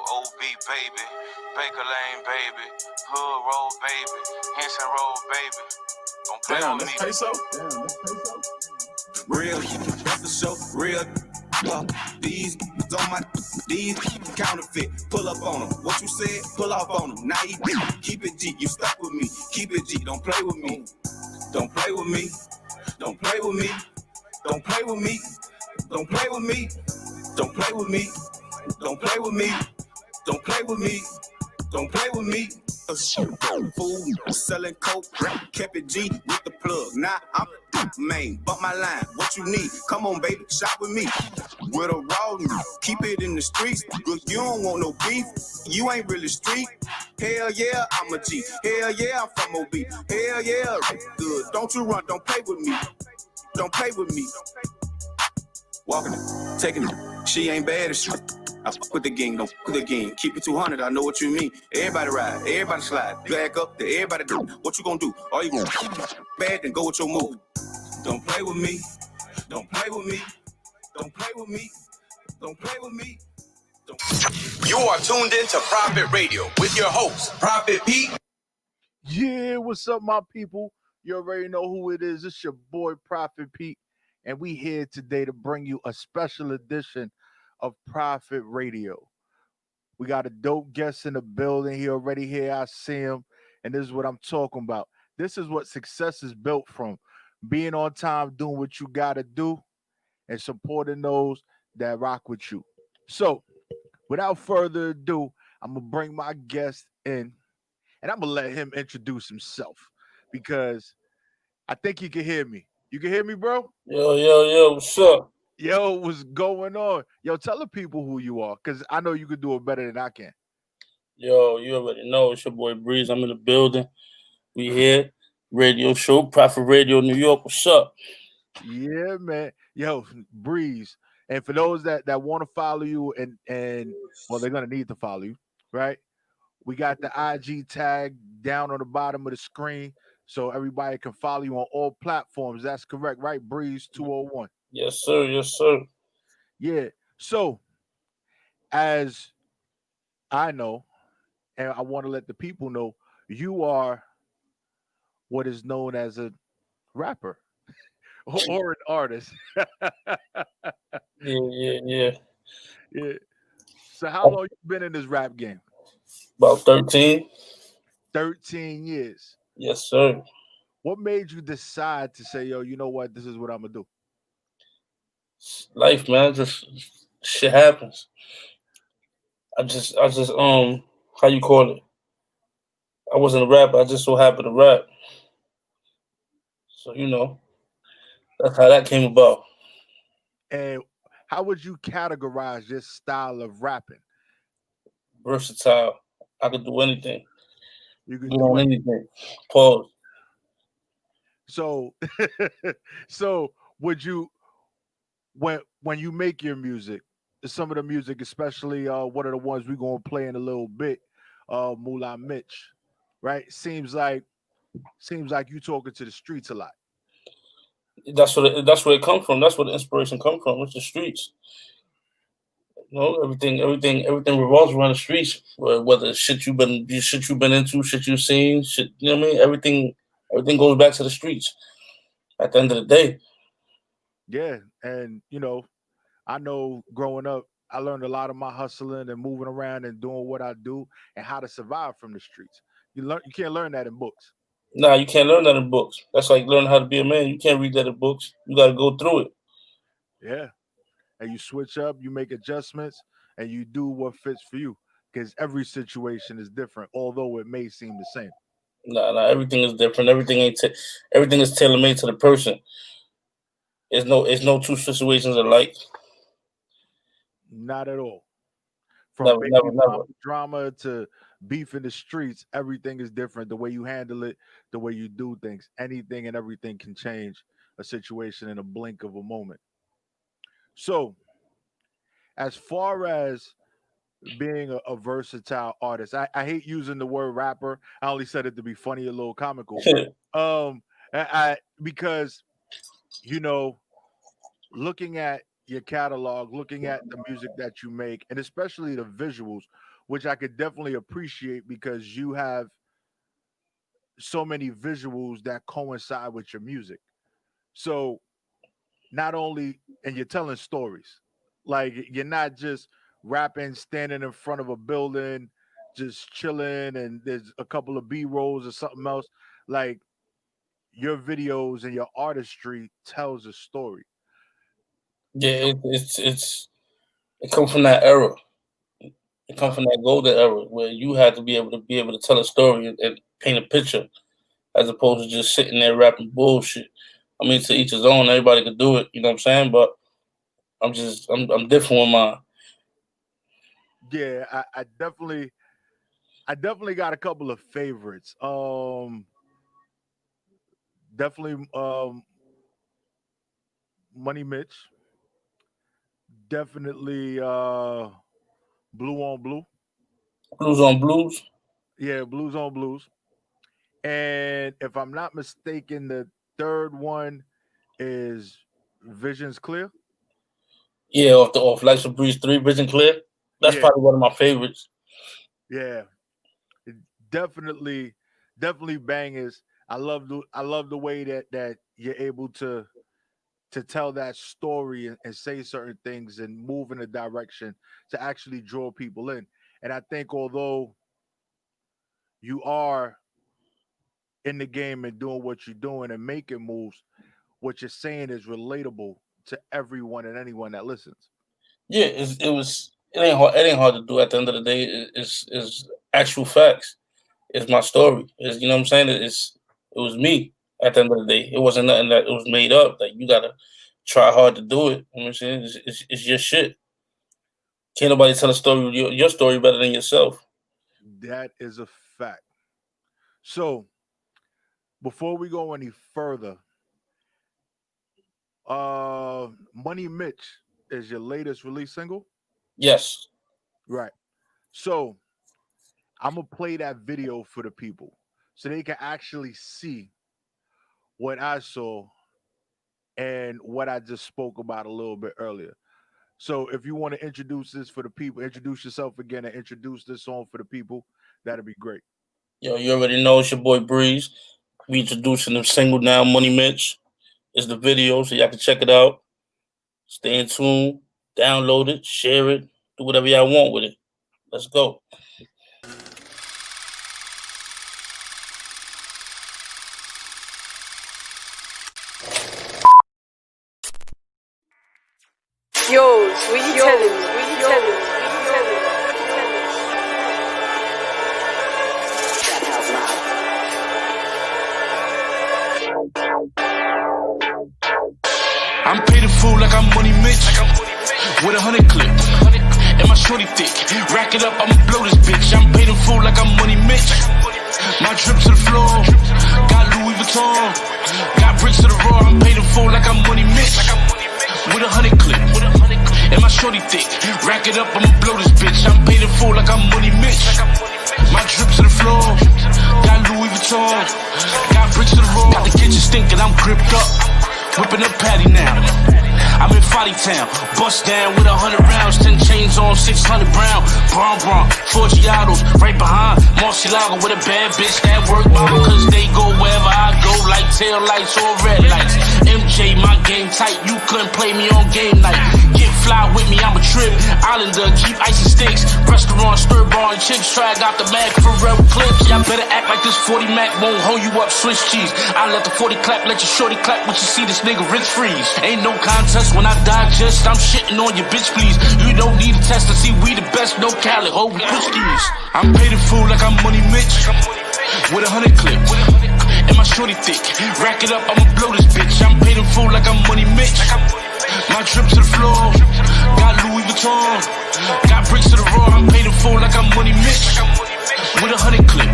OB baby, Baker Lane baby, Hood Roll baby, Henson Roll baby. Don't play with me. Peso. Real, that's the show. Real. These on my these counterfeit. Pull up on them. What you said? Pull off on them. Now you keep it G. You stuck with me. Keep it G. Don't play with me. Don't play with me. Don't play with me. Don't play with me. Don't play with me. Don't play with me. Don't play with me. Don't play with me. Don't play with me. Fool selling coke, kept it G with the plug. Now I'm main, but my line. What you need? Come on, baby, shop with me. With a raw, keep it in the streets. Good, you don't want no beef. You ain't really street. Hell yeah, I'm a G. Hell yeah, I'm from OB. Hell yeah, good. Don't you run? Don't play with me. Don't play with me. Walking it, taking it. She ain't bad as shit. I fuck with the gang, don't fuck with the gang. Keep it 200, I know what you mean. Everybody ride, everybody slide. Back up, to everybody do. What you gonna do? All you gonna bad, then go with your move. Don't play with me. Don't play with me. Don't play with me. Don't play with me. You are tuned in to Prophet Radio with your host, Prophet Pete. Yeah, what's up, my people? You already know who it is. It's your boy, Prophet Pete. And we here today to bring you a special edition of Prophet Radio. We got a dope guest in the building. He already here. I see him. And this is what I'm talking about. This is what success is built from. Being on time, doing what you got to do, and supporting those that rock with you. So, without further ado, I'm going to bring my guest in, and I'm going to let him introduce himself because I think he can hear me. You can hear me, bro? Yo, what's up? Yo, what's going on? Yo, tell the people who you are, because I know you can do it better than I can. Yo, you already know it's your boy Breez. I'm in the building. We here. Radio show, Prophet Radio New York. What's up? Yeah, man. Yo, Breez. And for those that want to follow you and well, they're gonna need to follow you, right? We got the IG tag down on the bottom of the screen so everybody can follow you on all platforms. That's correct, right? Breez 201. Yes, sir. Yes, sir. Yeah. So, as I know, and I want to let the people know, you are what is known as a rapper or an artist. Yeah. Yeah. So, how long you been in this rap game? About 13. 13 years. Yes, sir. What made you decide to say, yo, you know what? This is what I'm gonna do. Life, man. Just shit happens. I just how you call it? I wasn't a rapper. I just so happened to rap. So that's how that came about. And how would you categorize this style of rapping? Versatile. I could do anything. You could Get do on it. anything. Pause. So, so would you when you make your music, some of the music, especially one of the ones we're gonna play in a little bit, Moolah Mitch, right? Seems like you talking to the streets a lot. That's where it comes from. That's where the inspiration comes from. It's the streets. Everything revolves around the streets. Whether it's shit you've been into, shit you've seen, shit. You know what I mean? Everything goes back to the streets. At the end of the day. Yeah, and I know growing up, I learned a lot of my hustling and moving around and doing what I do and how to survive from the streets. You can't learn that in books. Nah, you can't learn that in books. That's like learning how to be a man. You can't read that in books. You got to go through it. Yeah. And you switch up, you make adjustments, and you do what fits for you. Because every situation is different, although it may seem the same. Nah. Everything is different. Everything is tailor made to the person. It's no two situations alike. Not at all. From Never. drama to beef in the streets, everything is different. The way you handle it, the way you do things, anything and everything can change a situation in a blink of a moment. So, as far as being a versatile artist, I hate using the word rapper. I only said it to be funny, a little comical. Because looking at your catalog, looking at the music that you make, and especially the visuals, which I could definitely appreciate because you have so many visuals that coincide with your music. So not only, and you're telling stories, like you're not just rapping, standing in front of a building, just chilling, and there's a couple of B rolls or something else. Like your videos and your artistry tells a story. Yeah, it comes from that era. It comes from that golden era where you had to be able to tell a story and paint a picture, as opposed to just sitting there rapping bullshit. I mean, to each his own. Everybody could do it. You know what I'm saying? But I'm different with mine. Yeah, I definitely got a couple of favorites. Definitely Money Mitch. Definitely Blue on Blue. Blues on Blues. Yeah, Blues on Blues. And if I'm not mistaken, the third one is Visions Clear. Yeah, off Lights of Breeze 3, Vision Clear. That's probably one of my favorites. Yeah. Definitely bangers. I love the way that you're able to tell that story and say certain things and move in a direction to actually draw people in. And I think although you are in the game and doing what you're doing and making moves, what you're saying is relatable to everyone and anyone that listens. Yeah, it ain't hard. It ain't hard to do. At the end of the day, it's actual facts. It's my story. You know what I'm saying? It was me. At the end of the day, it wasn't nothing that it was made up. Like you gotta try hard to do it. You know what I'm saying? It's your shit. Can't nobody tell a story your story better than yourself. That is a fact. So before we go any further, Money Mitch is your latest release single? Yes. Right. So I'm gonna play that video for the people so they can actually see what I saw and what I just spoke about a little bit earlier. So if you want to introduce this for the people, introduce yourself again and introduce this song for the people, that'd be great. Yo, you already know it's your boy Breeze. We introducing the single now, Money Mitch. It's the video, so y'all can check it out. Stay in tune, download it, share it, do whatever y'all want with it. Let's go. Yo, sweet telling. I'm paid a fool like I'm Money Mitch. With 100 clip. And my shorty thick. Rack it up, I'ma blow this bitch. I'm paid a fool like I'm Money Mitch. My drip to the floor. Got Louis Vuitton. Got bricks to the raw. I'm paid a fool like I'm Money Mitch. With 100 clip. And my shorty thick. Rack it up, I'ma blow this bitch. I'm paid a fool like I'm Money Mitch. My drip to the floor. Got Louis Vuitton. Got bricks to the raw. Got the kitchen stinking, I'm gripped up. Whipping up patty now. I'm in Folly Town. Bust down with 100 rounds. 10 chains on, 600 brown. Bron, 4 Giados. Right behind Marcialago with a bad bitch that work mama. Cause they go wherever I go. Like tail lights or red lights. MJ, my game tight. You couldn't play me on game night. Get fly with me, I'm a trip. Islander, keep icy sticks. Restaurant, stir bar and chips. Try got the mag for real clips. Y'all better act like this 40 Mac won't hold you up. Swiss cheese. I let the 40 clap, let your shorty clap. What you see this nigga Rich Freeze. Ain't no contest when I digest. I'm shitting on your bitch, please. You don't need a test to see we the best. No Cali, ho, we push these. I'm paid a fool like I'm Money Mitch. With 100 clip. And my shorty thick. Rack it up, I'ma blow this bitch. I'm paid a fool like I'm Money Mitch. My drip to the floor. Got Louis Vuitton. Got bricks to the raw. I'm paid a fool like I'm Money Mitch. With 100 clip.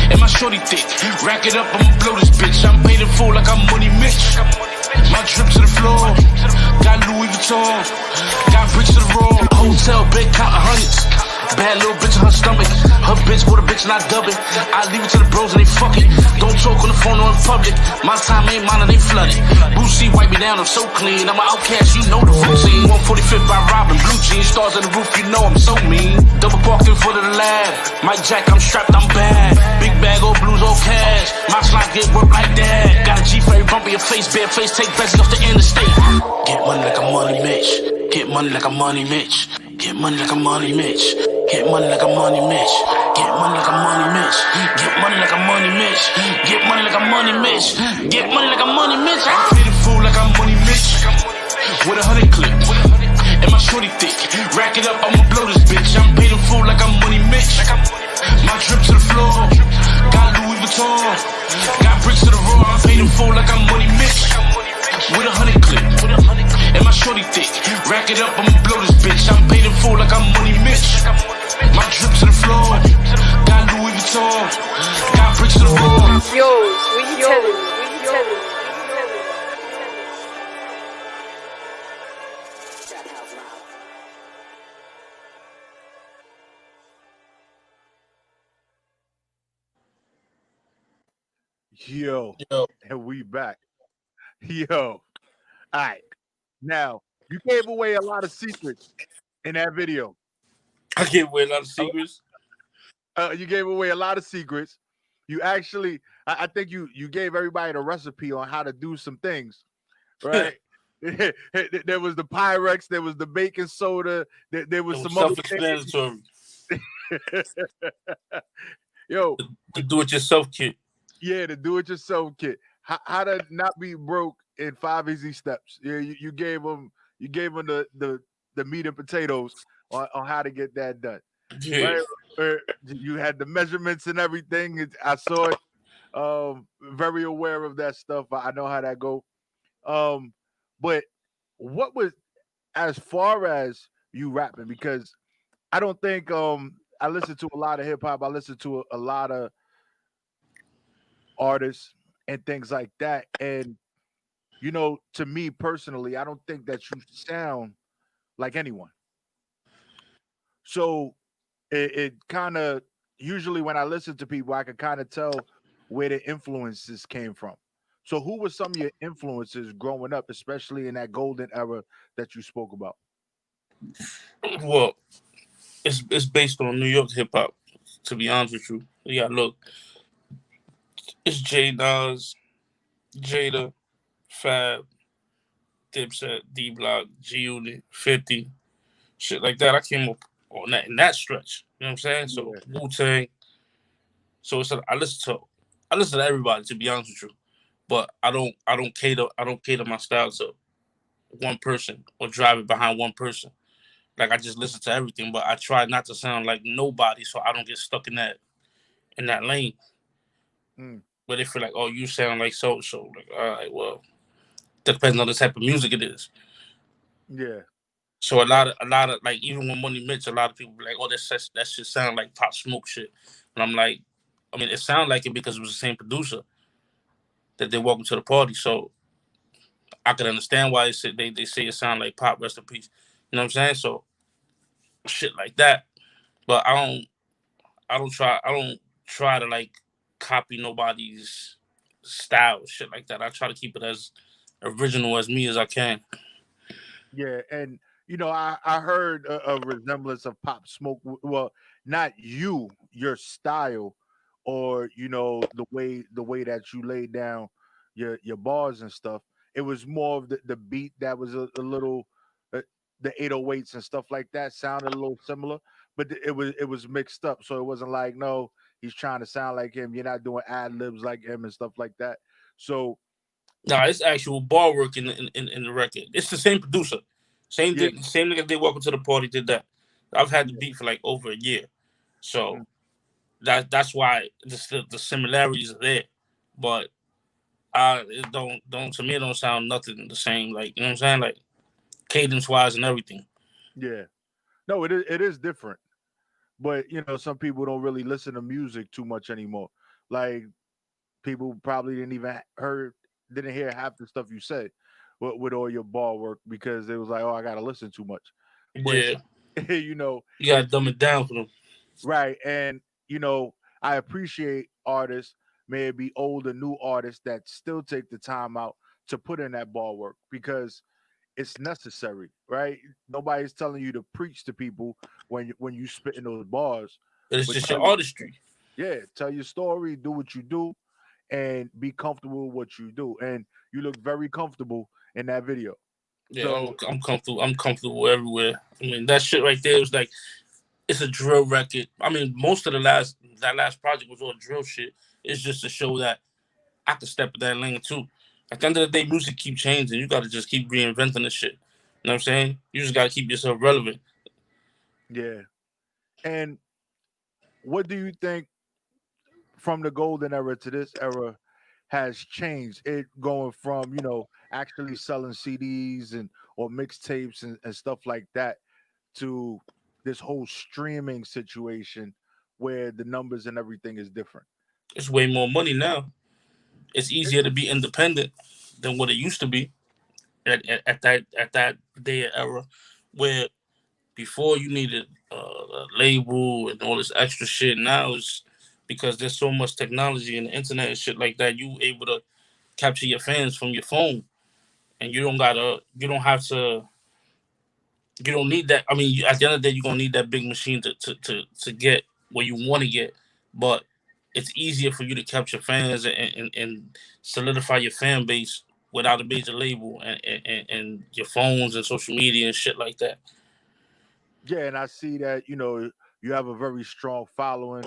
And my shorty thick. Rack it up, I'ma blow this bitch. I'm paid a fool like I'm Money Mitch. My drip to the floor. Got Louis Vuitton. Got bricks to the raw. Hotel bed counting hundreds. Bad little bitch in her stomach. Her bitch bought a bitch and I dub it. I leave it to the bros and they fuck it. Don't talk on the phone or in public. My time ain't mine and they flooded. Brucey wipe me down, I'm so clean. I'm an outcast, you know the routine. 145th by Robin, blue jeans, stars on the roof, you know I'm so mean. Double parked in front of the lab. Mike Jack, I'm strapped, I'm bad. Big bag, all blues, all cash. My slime get work like that. Got a G for every bump in your face, bare face, take best off the interstate. Get money like a money Mitch. Get money like a money Mitch. Get money like a money Mitch. Get money like a money Mitch. Get money like a money Mitch. Get money like a money Mitch. Get money like a money Mitch. Get money like a money Mitch. I play the fool like I'm money Mitch. With 100 clip. And my shorty thick. Rack it up, I'ma blow this bitch. I'm paid the fool like I'm money Mitch. My drip to the floor. Got Louis Vuitton. Got bricks to the roar. I'm paid the fool like I'm money Mitch. With 100 clip. And my shorty thick. Rack it up, I'ma blow this bitch. I'm paid in full like I'm money Mitch. My drip to the floor. Got Louis Vuitton. Got bricks to the roar. Yo, we tellin'. Yo, and we back. Yo, all right. Now you gave away a lot of secrets in that video. I gave away a lot of secrets. You gave away a lot of secrets. You actually, I think you gave everybody the recipe on how to do some things, right? There was the Pyrex, there was the baking soda, there was some other things. Self-explanatory. Yo, The do-it-yourself kit. yeah, the do-it-yourself kit. How to not be broke in 5 easy steps. Yeah, you gave them the meat and potatoes on how to get that done. Yeah. Right? You had the measurements and everything. I saw it. Very aware of that stuff. I know how that go. But what was, as far as you rapping, because I don't think I listen to a lot of hip hop. I listen to a lot of artists and things like that. And to me personally, I don't think that you sound like anyone. So it kind of, usually when I listen to people, I can kind of tell where the influences came from. So who were some of your influences growing up, especially in that golden era that you spoke about? Well, it's based on New York hip hop. To be honest with you, yeah. Look, it's J Nas, Jada, Fab, Dipset, D Block, G Unit, 50, shit like that. I came up on that in that stretch. You know what I'm saying? So Wu Tang. So I listen to everybody, to be honest with you. But I don't cater my style to one person or drive it behind one person. Like, I just listen to everything, but I try not to sound like nobody so I don't get stuck in that lane. But they feel like, oh, you sound like so. Like, all right, well, that depends on the type of music it is. Yeah. So a lot of like, even when Money Mitch, a lot of people be like, oh, that shit sound like Pop Smoke shit. And I'm like, I mean, it sounded like it because it was the same producer that they welcome to the party. So I could understand why they say it sound like Pop, rest in peace. You know what I'm saying? So shit like that. But I don't try to like copy nobody's style, shit like that. I try to keep it as original as me as I can. Yeah, and I heard a resemblance of Pop Smoke. Well, not you, your style, or the way that you laid down your bars and stuff. It was more of the beat that was a little, the 808s and stuff like that sounded a little similar, but it was mixed up. So it wasn't like, no, he's trying to sound like him. You're not doing ad libs like him and stuff like that. So Nah, it's actual bar work in the record. It's the same producer. Same thing, same nigga they welcome to the party did that. I've had the beat for like over a year. So that's why the similarities are there. But it don't to me it don't sound nothing the same. Like, you know what I'm saying? Like, cadence wise and everything. Yeah. No, it is different. But some people don't really listen to music too much anymore. Like, people probably didn't hear half the stuff you said with all your ball work, because it was like, oh, I gotta listen too much. But Yeah. you know, You gotta dumb it down for them. right. And I appreciate artists, may it be old or new artists, that still take the time out to put in that ball work because it's necessary, right? Nobody's telling you to preach to people when you spit in those bars, But it's but just your artistry. yeah, tell your story, do what you do, and be comfortable with what you do. And you look very comfortable in that video. Yeah, So I'm comfortable. I'm comfortable everywhere. I mean, that shit right there was like it's a drill record. I mean, most of that last project was all drill shit. It's just to show that I can step in that lane too. At the end of the day, music keep changing. You got to just keep reinventing the shit. You know what I'm saying? You just got to keep yourself relevant. yeah. And what do you think from the golden era to this era has changed? It going from actually selling CDs and or mixtapes and stuff like that to this whole streaming situation where the numbers and everything is different. It's way more money now. It's easier to be independent than what it used to be at that day era, where before you needed a label and all this extra shit. Now it's because there's so much technology and the internet and shit like that. You able to capture your fans from your phone, and you don't have to, you don't need that. I mean, at the end of the day, you're gonna need that big machine to get where you want to get, but it's easier for you to capture fans and solidify your fan base without a major label and your phones and social media and shit like that. Yeah, and I see that you have a very strong following.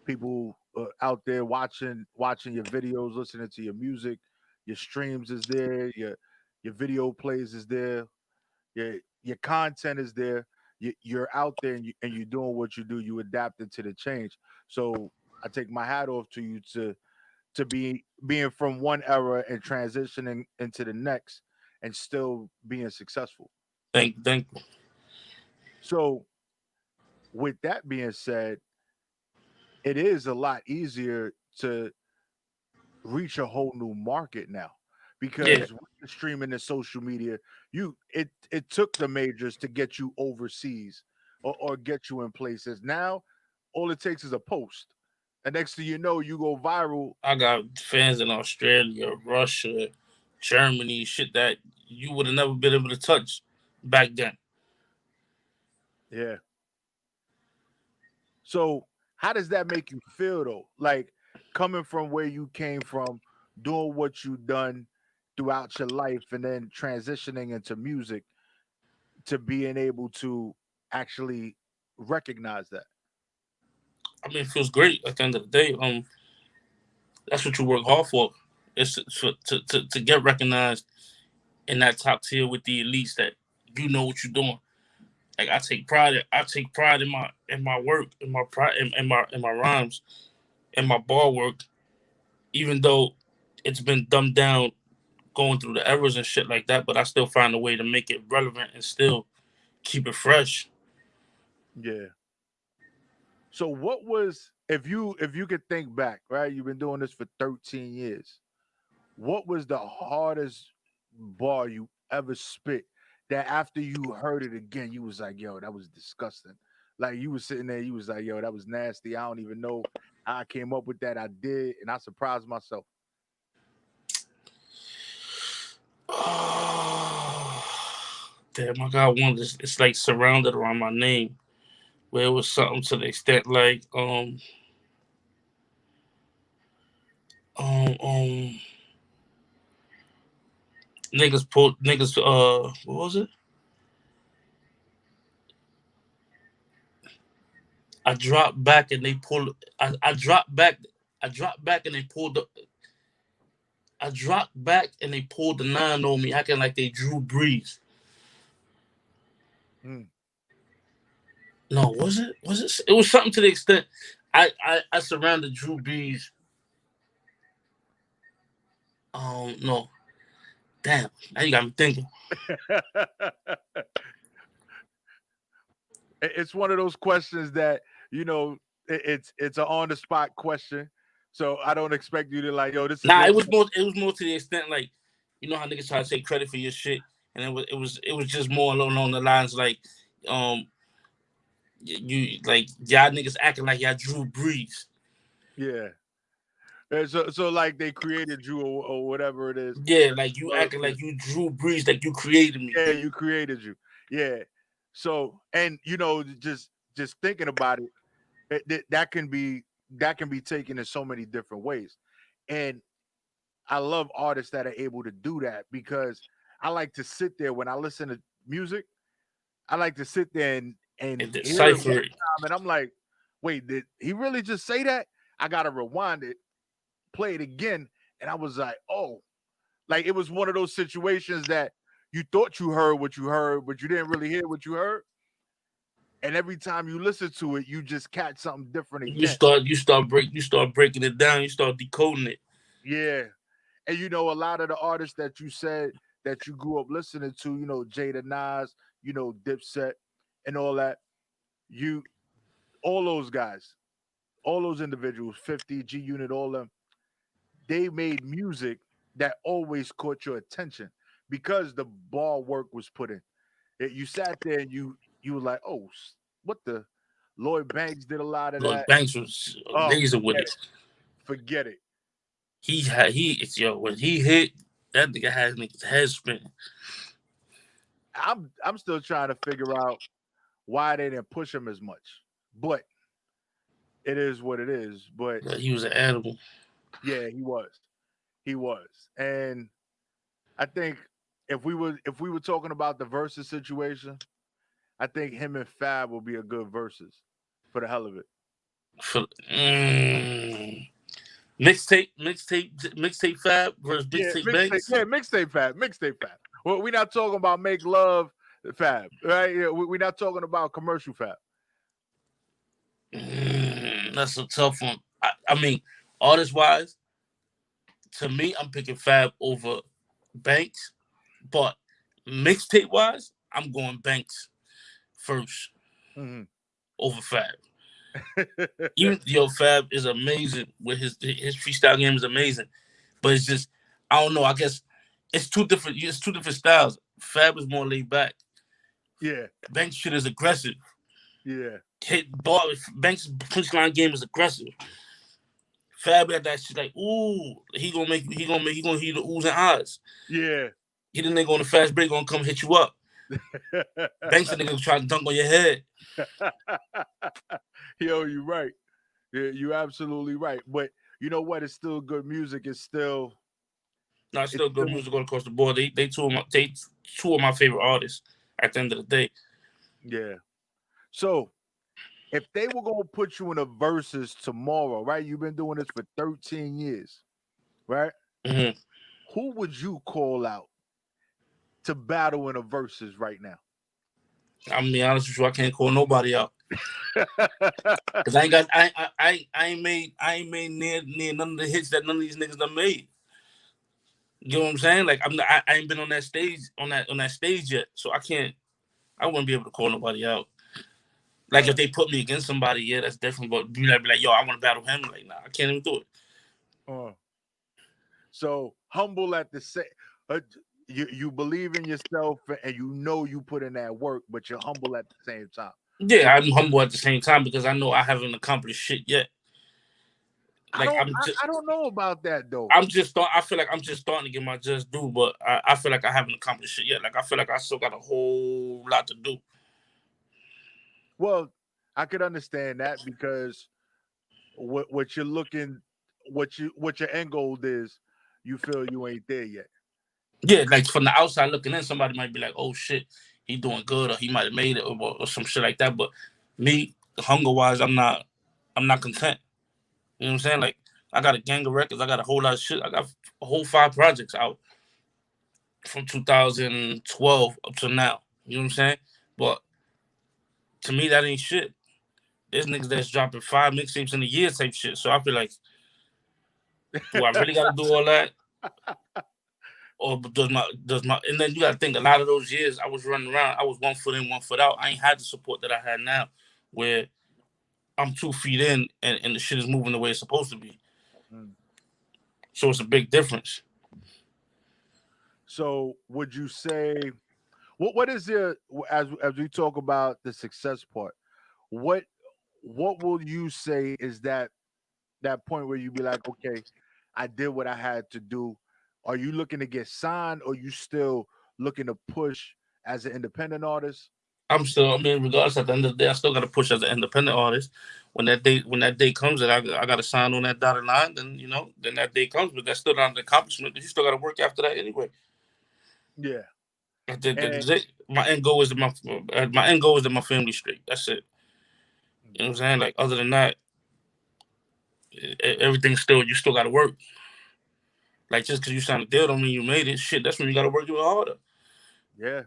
People out there watching your videos, listening to your music. Your streams is there. Your video plays is there. Your content is there. You're out there and you're doing what you do. You adapted to the change. So I take my hat off to you to being from one era and transitioning into the next and still being successful. Thank you. So with that being said, it is a lot easier to reach a whole new market now Yeah, because with the streaming and social media, it took the majors to get you overseas or get you in places. Now all it takes is a post. And next thing you know, you go viral. I got fans in Australia, Russia, Germany, shit that you would have never been able to touch back then. Yeah. So how does that make you feel though? Like coming from where you came from, doing what you done throughout your life, and then transitioning into music to being able to actually recognize that. I mean, it feels great at the end of the day. That's what you work hard for. It's to get recognized in that top tier with the elites that you know what you're doing. Like I take pride in my work, in my pride in my rhymes, in my bar work, even though it's been dumbed down going through the errors and shit like that, but I still find a way to make it relevant and still keep it fresh. Yeah. So what was if you could think back, right? You've been doing this for 13 years. What was the hardest bar you ever spit that after you heard it again, you was like, yo, that was disgusting. Like you was sitting there, you was like, yo, that was nasty. I don't even know how I came up with that. I did, and I surprised myself. Damn, I got one that's it's like surrounded around my name, where it was something to the extent like um um niggas what was it? I dropped back and they pulled I dropped back I dropped back and they pulled the I dropped back and they pulled the nine on me, acting like they drew Breeze. Mm. No, was it? Was it? It was something to the extent I surrounded Drew Brees. No, damn. Now you got me thinking. It's one of those questions that it's an on the spot question. So I don't expect you to like, yo, this is Nah, it. it was more to the extent like, you know how niggas try to take credit for your shit, and it was just more along the lines like, um, You like y'all niggas acting like y'all Drew Brees. Yeah. And so like they created you or whatever it is. Yeah, like you acting like you Drew Brees, like you created me. Yeah, you created you. Yeah. So and just thinking about it, that can be taken in so many different ways. And I love artists that are able to do that because I like to sit there when I listen to music. I like to sit there and And hear it one decipher it. time, and I'm like, wait, did he really just say that? I gotta rewind it, play it again, and I was like, oh, like it was one of those situations that you thought you heard what you heard, but you didn't really hear what you heard. And every time you listen to it, you just catch something different again. You start breaking it down, you start decoding it. Yeah. And a lot of the artists that you said that you grew up listening to, Jada Nas, Dipset, and all that, you all those guys, all those individuals, 50, G Unit, all them, they made music that always caught your attention because the ball work was put in. You sat there and you were like, oh, what the Lloyd Banks did a lot of Lloyd that. Banks was Oh, amazing with it. forget it. It's when he hit, that nigga had niggas head spinning. I'm still trying to figure out why they didn't push him as much. But it is what it is. But Like, he was an animal. yeah, he was. He was. And I think if we were talking about the versus situation, I think him and Fab will be a good versus for the hell of it. For, mixtape Fab versus mixtape Banks. Mixtape Fab, mixtape Fab. Well, we're not talking about make love Fab, right? Yeah, we're not talking about commercial Fab. That's a tough one. I mean, artist wise, to me, I'm picking Fab over Banks, but mixtape wise, I'm going Banks first over Fab. Even Fab is amazing with his freestyle game is amazing, but it's just I don't know. I guess it's two different. It's two different styles. Fab is more laid back. Yeah, Banks shit is aggressive. yeah, Hit ball. Banks punchline game is aggressive. Fab got that shit like, ooh, he gonna hear the oohs and ahs. yeah. He the nigga on the fast break gonna come hit you up. Banks the nigga try to dunk on your head. Yo, you right. Yeah, you absolutely right. But you know what? It's still good music. It's still No, it's still good music all across the board. They two of my favorite artists at the end of the day. yeah. So if they were gonna put you in a versus tomorrow, right? You've been doing this for 13 years, right? Mm-hmm. Who would you call out to battle in a versus right now? I'm gonna be honest with you, I can't call nobody out. Cause I ain't got I ain't made near none of the hits that none of these niggas done made. You know what I'm saying? Like I ain't been on that stage yet, so I wouldn't be able to call nobody out. Like if they put me against somebody, yeah, that's different. But be like, yo, I want to battle him. Like, nah, I can't even do it. So humble at the same. You believe in yourself and you put in that work, but you're humble at the same time. Yeah, I'm humble at the same time because I know I haven't accomplished shit yet. Like I don't know about that though. I feel like I'm just starting to get my just due, but I feel like I haven't accomplished shit yet. Like I feel like I still got a whole lot to do. Well, I could understand that because what you're looking, what your end goal is, you feel you ain't there yet. Yeah, like from the outside looking in, somebody might be like, "Oh shit, he doing good," or he might have made it, or some shit like that. But me, hunger wise, I'm not content. You know what I'm saying? Like I got a gang of records, I got a whole lot of shit. I got a whole 5 projects out from 2012 up to now. You know what I'm saying? But to me, that ain't shit. There's niggas that's dropping 5 mixtapes in a year type shit. So I feel like, do I really got to do all that? Or does my and then you gotta think a lot of those years I was running around, I was 1 foot in, 1 foot out. I ain't had the support that I had now, where I'm 2 feet in and the shit is moving the way it's supposed to be. So it's a big difference. So would you say what is there as we talk about the success part? what will you say is that point where you be like, okay, I did what I had to do? Are you looking to get signed, or you still looking to push as an independent artist? I'm still, I mean, regardless, at the end of the day, I still got to push as an independent artist. When that day comes that I got to sign on that dotted line, then then that day comes. But that's still not an accomplishment. You still got to work after that anyway. Yeah. My end goal is that my family straight. That's it. You know what I'm saying? Like, other than that, everything's still, you still got to work. Like, just because you signed a deal don't mean you made it. Shit, that's when you got to work even harder. Yeah.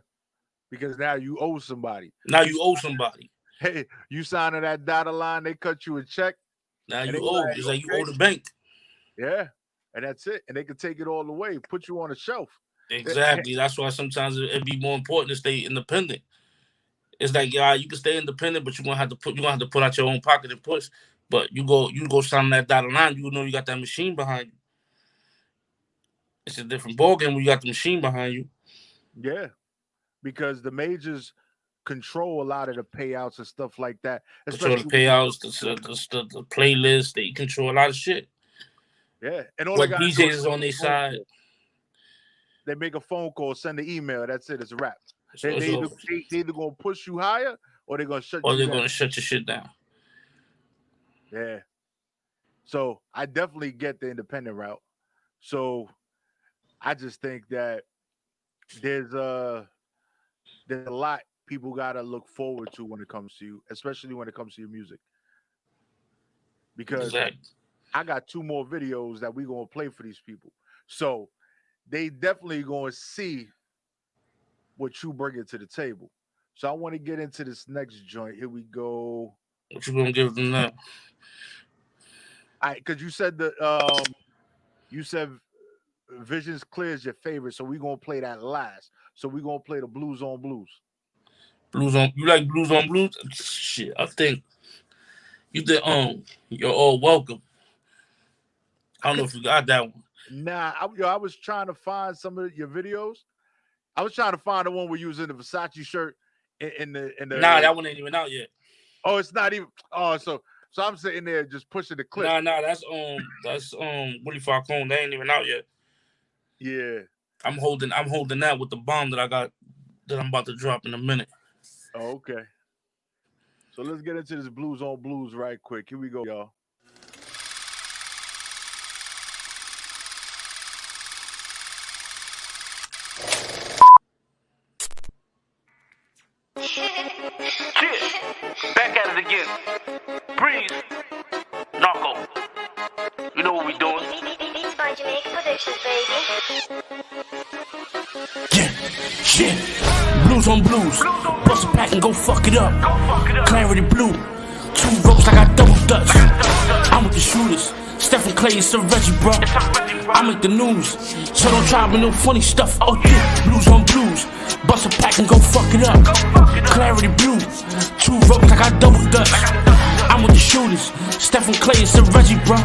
Because now you owe somebody. Now you owe somebody. Hey, you signing that dotted line, they cut you a check. Now you owe. It's like you owe the bank. Yeah. And that's it. And they can take it all away, put you on a shelf. Exactly. That's why sometimes it'd be more important to stay independent. It's like, yeah, you can stay independent, but you're gonna have to put out your own pocket and push. But you go sign that dotted line, you know you got that machine behind you. It's a different ballgame when you got the machine behind you. Yeah. Because the majors control a lot of the payouts and stuff like that. Control the payouts, the playlist, they control a lot of shit. Yeah. And all what DJs is on their side. They make a phone call, send an email. That's it. It's a wrap. They either gonna push you higher, or they're gonna shut. Or they're gonna shut your shit down. Yeah. So I definitely get the independent route. So I just think that there's a lot people gotta look forward to when it comes to you, especially when it comes to your music. Because I got 2 more videos that we gonna play for these people. So they definitely gonna see what you bring it to the table. So I want to get into this next joint. Here we go. What you gonna give them now? Because you said Visions Clear is your favorite, so we're gonna play that last. So we're gonna play the Blues on Blues. You like Blues on Blues? Shit, I think you did You're All Welcome. I don't know if you got that one. Nah, I was trying to find some of your videos. I was trying to find the one where you was in the Versace shirt in the. Nah, that one ain't even out yet. Oh, it's not even. Oh, so I'm sitting there just pushing the clip. Nah, that's Willie Falcone. That ain't even out yet. Yeah. I'm holding that with the bomb that I got that I'm about to drop in a minute. Oh, okay. So let's get into this Blues on Blues right quick. Here we go, y'all. Back at it again. Breez. Narco. You know what we doing? Beats by Jamaica Productions, baby. Yeah. Blues on Blues. Bust a pack and go fuck it up. Clarity Blue. 2 ropes, I got double Dutch. I'm with the shooters. Stephen Clay and Sir Reggie, bro. I make the news, so don't try with no funny stuff. Oh yeah, Blues on Blues. Bust a pack and go fuck it up. Clarity Blue. 2 ropes, I got double Dutch. I'm with the shooters. Stephen Clay and Sir Reggie, bro.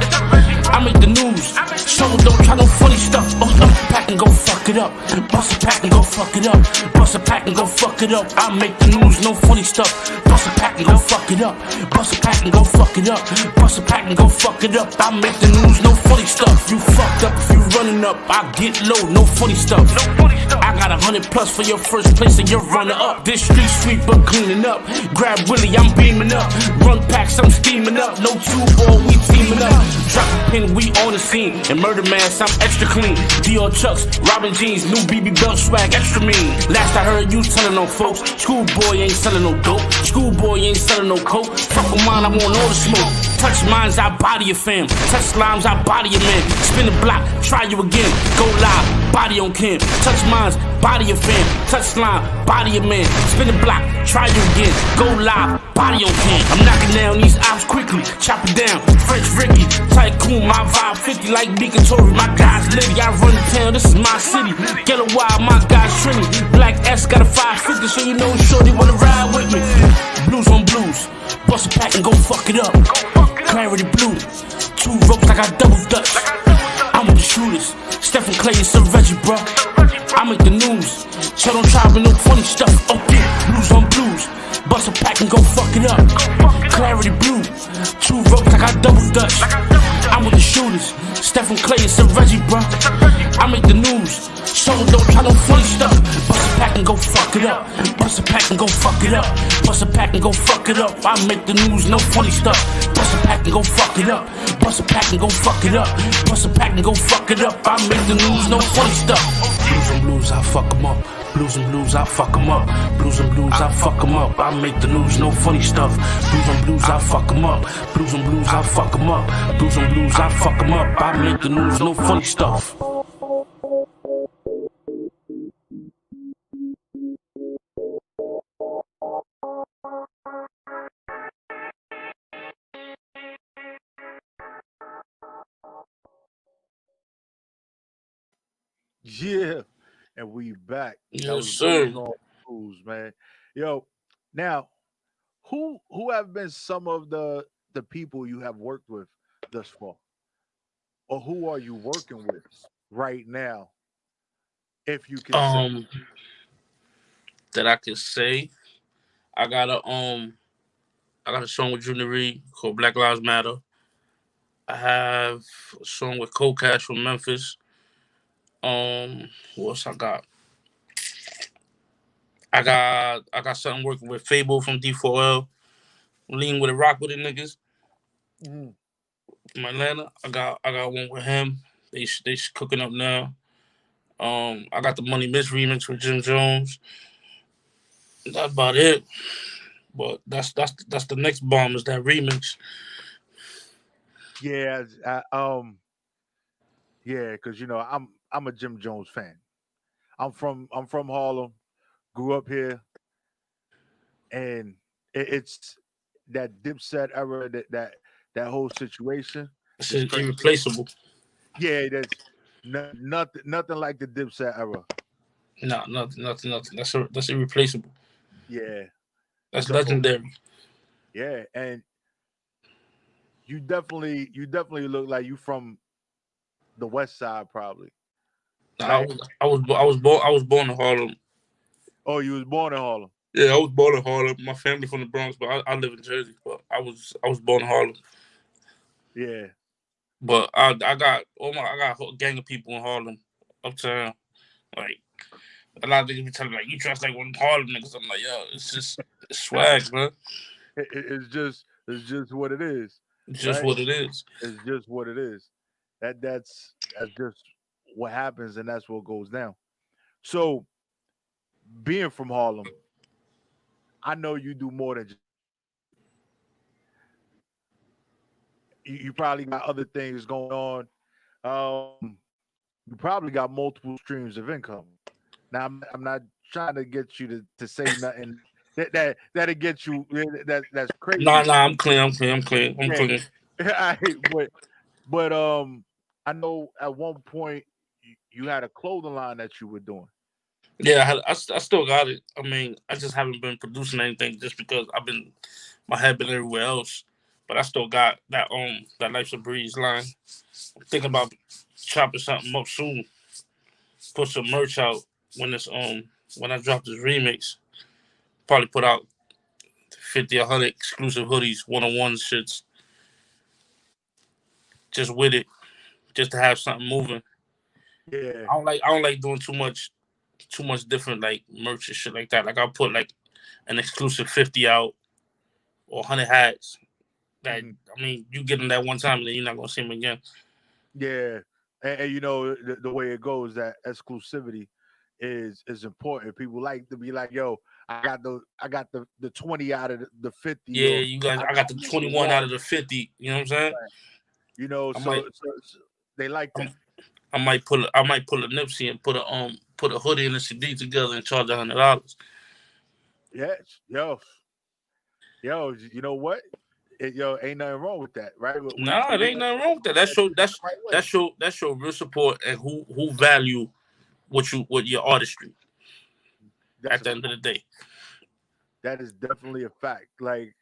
I make the news, so don't try no funny stuff. Oh, pack and go fuck it up. Bust a pack and go fuck it up. Bust a pack and go fuck it up. I make the news, no funny stuff. Bust a pack and go fuck it up. Bust a pack and go fuck it up. Bust a pack and go fuck it up. I make the news, no funny stuff. You fucked up if you running up. I get low, no funny stuff. I got 100 plus for your first place and your runner up. This street sweeper cleaning up. Grab Willie, I'm beaming up. Run packs, I'm steaming up. No 2-ball, we teaming up. Drop a pin, we on the scene. And Murder Mask, I'm extra clean. Dior Chucks, Robin jeans, new BB belt swag, extra mean. Last I heard you telling on folks, schoolboy ain't selling no dope. Schoolboy ain't selling no coke. Fuck with mine, I want all the smoke. Touch mines, I body your fam. Touch limes, I body your man. Spin the block, try you again. Go live, body on Kim. Touch mines, body your fam. Touch slime, body your man. Spin the block, try you again. Go live, body on Kim. I'm knocking down these ops quickly. Chop it down, French Ricky. Tycoon, my vibe 50 like Beacon Tory. My guys Liddy, I run the town, this is my city. Yellow Wild, my guys Trini. Black S got a 550, so you know shorty wanna ride with me. Blues on Blues. Bust a pack and go fuck it up. Clarity Blue. 2 ropes, I got double Dutch. I'm with the shooters. Stephen Clay and Sir Reggie, bro. I make the news, so don't try with no funny stuff. Oh yeah, blues on blues. Bust a pack and go fuck it up. Clarity blue, 2 ropes, I got double dutch. I'm with the shooters, Stephen Clay and some Reggie, bro. I make the news, so don't try no funny stuff. Bust a pack and go fuck it up. Bust a pack and go fuck it up. Bust a pack and go fuck it up. I make the news, no funny stuff. Bust a pack and go fuck it up. Bust a pack and go fuck it up. Bust a pack and go fuck it up. I make the news, no funny stuff. Blues and blues, I fuck 'em up. Blues and blues, I fuck 'em up. Blues and blues, I fuck 'em up. I make the news, no funny stuff. Blues and blues, I fuck 'em up. Blues and blues, I fuck 'em up. Blues and blues, I fuck 'em up. I make the news, no funny stuff. Yeah, and we back. Yes, That was sir. Blues on Blues, man. Yo, now who have been some of the people you have worked with thus far, or who are you working with right now, if you can say? That I can say, I got a song with Junior Reed called Black Lives Matter. I have a song with Cold Cash from Memphis. What else I got? I got something working with Fable from D4L. Lean with a rock with it niggas Mhm. from Atlanta. I got one with him. They cooking up now. I got the Money Miss remix with Jim Jones. That's about it. But that's the next bomb is that remix. Yeah, yeah, because I'm a Jim Jones fan. I'm from Harlem, grew up here, and it's that Dipset era, that whole situation It's is crazy. irreplaceable. Yeah, that's nothing like the Dipset era. No, nothing. That's irreplaceable. Yeah. That's So legendary. yeah, and you definitely look like you from the West Side, probably. I Like, was born in Harlem. oh, you was born in Harlem. Yeah, I was born in Harlem. My family from the Bronx, but I live in Jersey. But I was born in Harlem. Yeah, But I got I got a whole gang of people in Harlem, uptown. Like a lot of niggas be telling me, like, you dress like one of them Harlem niggas. I'm like, yo, it's swag, man. it's just what it is, It's just right? what it is. It's just what it is. That's just what happens, and that's what goes down. So, being from Harlem, I know you do more than just, you probably got other things going on. You probably got multiple streams of income. Now, I'm not trying to get you to say nothing that'll get you that's Nah, crazy. I'm clean. I'm clean. I'm clean. I'm Yeah, clean. but I know at one point you had a clothing line that you were doing. Yeah, I still got it. I mean, I just haven't been producing anything just because my head been everywhere else. But I still got that Life's a Breeze line. I'm thinking about chopping something up soon. Put some merch out when I drop this remix. Probably put out 50 100 exclusive hoodies, one-on-one shits, just with it, just to have something moving. Yeah, I don't like doing too much different like merch and shit like that. Like I'll put like an exclusive 50 out or 100 hats. That mhm, I mean, you get them that one time and then you're not gonna see them again. yeah, and the way it goes, that exclusivity is important. People like to be like, yo, I got the 20 out of the 50, Yeah, or you guys. I I got got the the 21 out one. of the 50. You know what I'm saying? I might, So they like that. I might pull a Nipsey and put a hoodie and a CD together and charge $100. Yes, yo, you know what? Ain't nothing wrong with that, right? We Nah, it ain't nothing wrong with that. looking at this the right way. That's your real support and who value what your artistry That's at a the end of the day. that is definitely a fact. Like,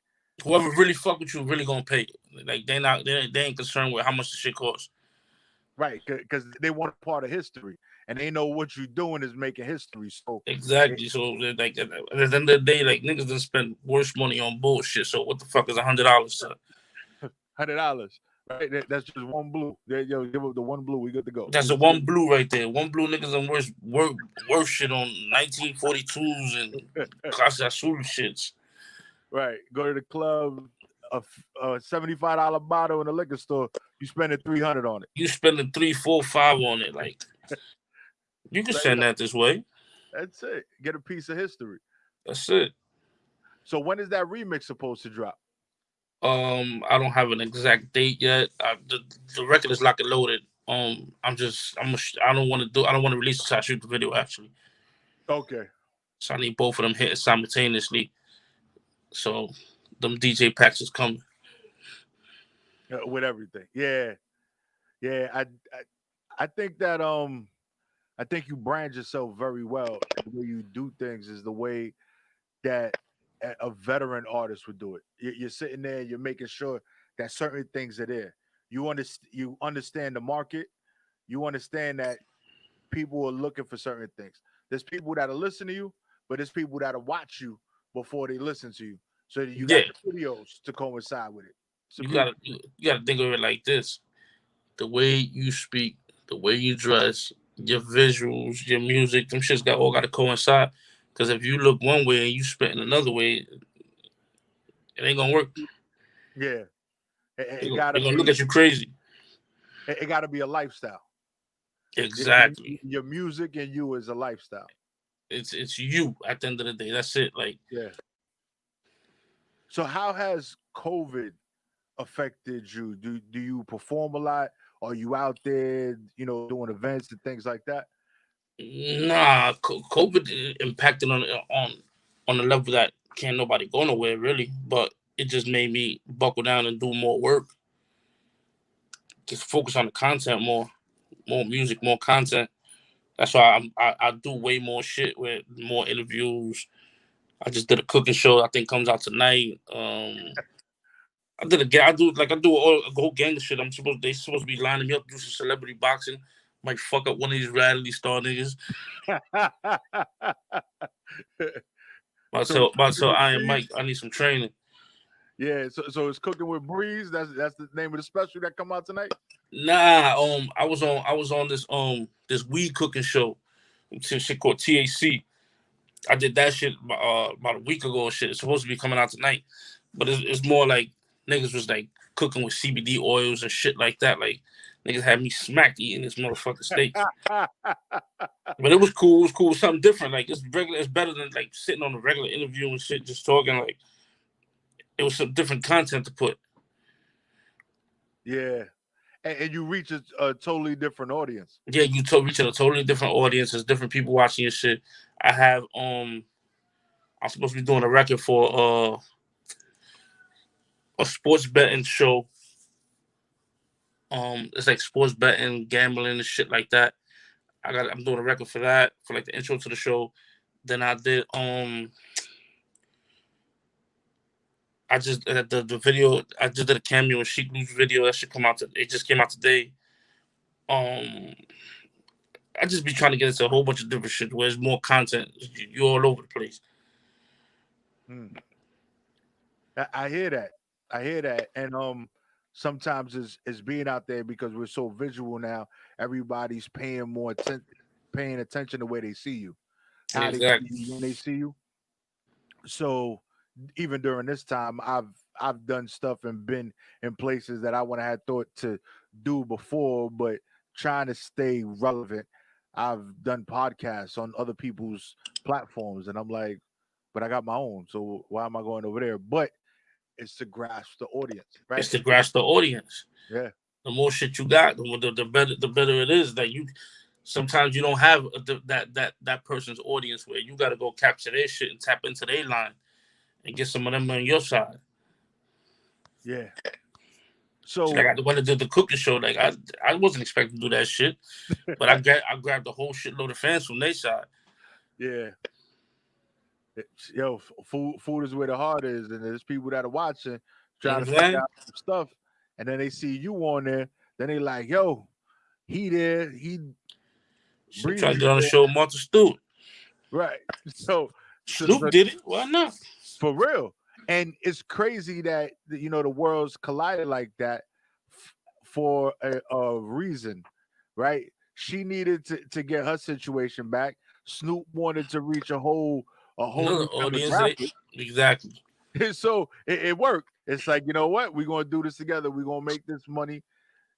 Whoever really fuck with you really gonna pay it. Like they ain't concerned with how much the shit costs. right, because they want a part of history, and they know what you're doing is making history. So Exactly. So like at the end of the day, like niggas done spend worse money on bullshit. So what the fuck is $100? $100, right? That's just one blue. Yo, give up the one blue. We good to go. That's a one blue right there. One blue niggas done worse shit on 1942s and Casa Azul shits. Right. Go to the club, a $75 bottle in a liquor store. You spending 300 on it. You spending 3, 4, 5 on it. Like you can send that this way. That's it. Get a piece of history. That's it. So when is that remix supposed to drop? I don't have an exact date yet. The record is locked and loaded. I don't want to release it until I shoot the video actually. Okay. So I need both of them hitting simultaneously. So them DJ packs is coming. With everything. Yeah. I think that I think you brand yourself very well. The way you do things is the way that a veteran artist would do it. You're sitting there, you're making sure that certain things are there. You understand the market. You understand that people are looking for certain things. There's people that'll listen to you, but there's people that'll watch you before they listen to you. So you got the videos to coincide with it. So You gotta think of it like this: the way you speak, the way you dress, your visuals, your music, them shits all got to coincide. Because if you look one way and you spit in another way, it ain't gonna work. Yeah, They're gonna look at you crazy. It got to be a lifestyle. Exactly. Your music and you is a lifestyle. It's you at the end of the day. That's it. Like yeah. So how has COVID affected you? Do you perform a lot? Are you out there, doing events and things like that? Nah, COVID impacted on a level that can't nobody go nowhere really. But it just made me buckle down and do more work. Just focus on the content more music, more content. That's why I do way more shit with more interviews. I just did a cooking show. I think comes out tonight. I do a whole gang of shit. They supposed to be lining me up to do some celebrity boxing. Might fuck up one of these Radley Star niggas. So I am Mike. I need some training. Yeah, so it's cooking with Breez. That's the name of the special that come out tonight. Nah, I was on this weed cooking show, shit called TAC. I did that shit about a week ago. Shit, it's supposed to be coming out tonight, but it's more like niggas was like cooking with CBD oils and shit like that. Like niggas had me smacked eating this motherfucking steak. But it was cool. It was cool. Something different. Like it's regular. It's better than like sitting on a regular interview and shit, just talking. Like it was some different content to put. Yeah, and you reach a totally different audience. Yeah, you reach a totally different audience. There's different people watching your shit. I have I'm supposed to be doing a record for a sports betting show. It's like sports betting, gambling, and shit like that. I'm doing a record for that, for like the intro to the show. Then I did I just the video. I just did a cameo in Sheik Lou's video that should come out. It just came out today. I just be trying to get into a whole bunch of different shit where there's more content. You're all over the place. I hear that, and sometimes it's being out there because we're so visual now. Everybody's paying attention to where they see you, how Exactly. they see you when they see you. So even during this time, I've done stuff and been in places that I would have had thought to do before, but trying to stay relevant. I've done podcasts on other people's platforms, and I'm like, but I got my own, so why am I going over there? But it's to grasp the audience, right? It's to grasp the audience. Yeah. The more shit you got, the better it is. That you sometimes you don't have that person's audience where you got to go capture their shit and tap into their line and get some of them on your side. Yeah. So like I wanted to do the cooking show. Like I wasn't expecting to do that shit, but I grabbed a whole shitload of fans from their side. Yeah. Yo, food is where the heart is, and there's people that are watching, trying to figure out some stuff, and then they see you on there. Then they like, yo, he there, he. She Breeze tried to is get on the doing show with Martha Stewart. right. So Snoop did it. Why not? for real. And it's crazy that the worlds collided like that for a reason, right? She needed to get her situation back. Snoop wanted to reach a whole Another new audience. demographic. Exactly. So it worked. It's like, you know what? We're gonna do this together. We're gonna make this money.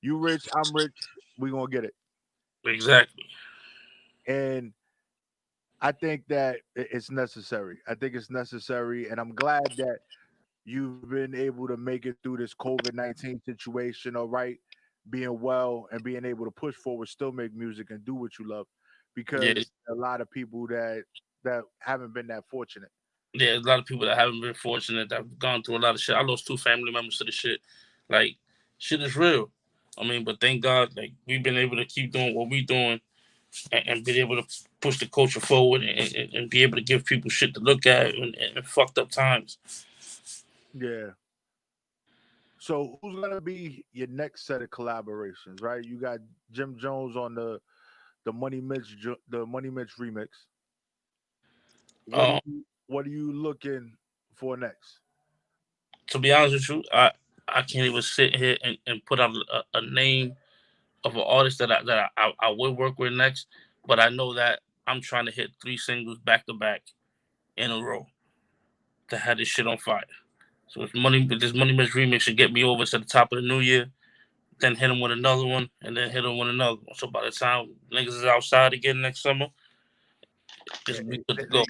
You rich, I'm rich. We're gonna get it. Exactly. And I think that it's necessary. I think it's necessary, and I'm glad that you've been able to make it through this COVID-19 situation, all right, being well and being able to push forward, still make music and do what you love, Yeah. because a lot of people that haven't been that fortunate. Yeah, there's a lot of people that haven't been fortunate that have gone through a lot of shit. I lost 2 family members to the shit. Like, shit is real. I mean, but thank God, like, we've been able to keep doing what we're doing and been able to push the culture forward and be able to give people shit to look at in fucked up times. Yeah. So who's gonna be your next set of collaborations? Right, you got Jim Jones on the Money Mitch remix. What are Um, you looking for next? to be honest with you, I can't even sit here and put out a name of an artist that I would work with next, but I know that I'm trying to hit 3 singles back to back in a row to have this shit on fire. So this Money Mitch remix should get me over to the top of the new year, then hit him with another one, and then hit him with another one. So by the time niggas is outside again next summer, Yeah, it's be good to go.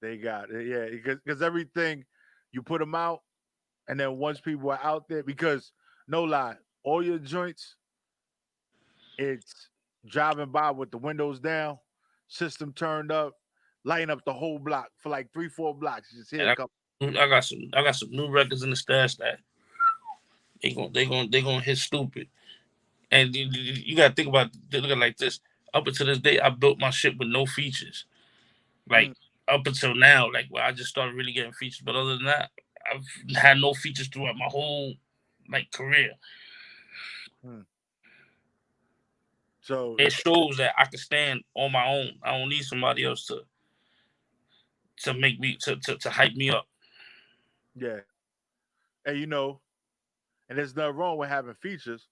they got it. Yeah, because everything you put them out, and then once people are out there, because no lie, all your joints, it's driving by with the windows down, system turned up, lighting up the whole block for like 3-4 blocks. You just hear And it come. I got some new records in the stash that they gonna hit stupid. And you gotta think about look at it like this. Up until this day, I built my shit with no features. Mm, Like up until now, like where I just started really getting features. But other than that, I've had no features throughout my whole like career. mm. So It shows that I can stand on my own. I don't need somebody else to make me to hype me up. yeah, and and there's nothing wrong with having features,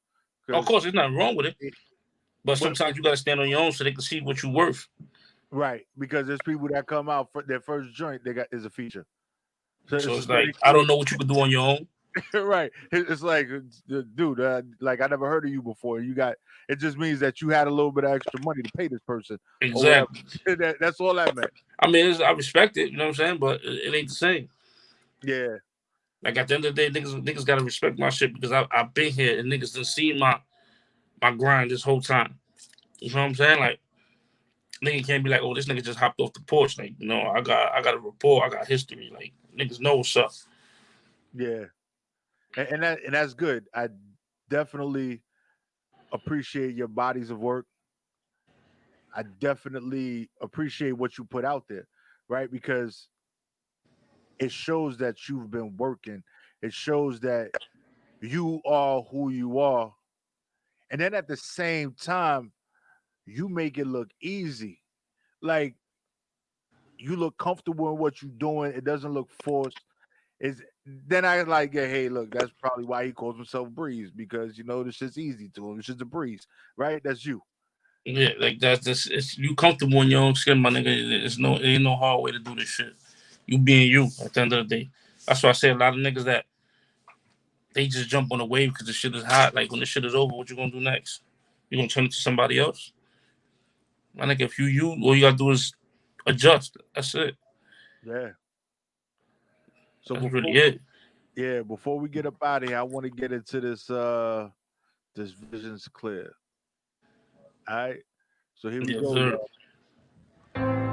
Of because course, there's nothing wrong with it, but but sometimes you gotta stand on your own so they can see what you're worth. right, because there's people that come out for their first joint, they got is a feature. So, So so it's like I they, don't know what you can do on your own. right. It's like, dude, like I never heard of you before. You got it. Just means that you had a little bit of extra money to pay this person or whatever. Exactly. That's all that meant. I mean, I respect it, you know what I'm saying, but it ain't the same. Yeah, Like at the end of the day, niggas gotta respect my shit because I've been here and niggas done seen my grind this whole time. You know what I'm saying? Like nigga can't be like, oh, this nigga just hopped off the porch. Like, I got a report, I got history. Like niggas know what's up. yeah, and that's good. I definitely appreciate your bodies of work. I definitely appreciate what you put out there, right? Because it shows that you've been working. It shows that you are who you are, and then at the same time, you make it look easy. Like, you look comfortable in what you're doing. It doesn't look forced. Is then I like, yeah, hey, look, that's probably why he calls himself Breeze, because this shit's easy to him. It's just a breeze, right? That's you. Yeah, like that's this. It's you comfortable in your own skin, my nigga. It ain't no hard way to do this shit. You being you at the end of the day. That's why I say a lot of niggas that they just jump on the wave because the shit is hot. Like when the shit is over, what you gonna do next? You gonna turn it to somebody else? My nigga, if you, all you gotta do is adjust. That's it. Yeah. So That's really it. before we get up out of here, I want to get into this vision's clear. All right. So here we Yes, go, sir. y'all.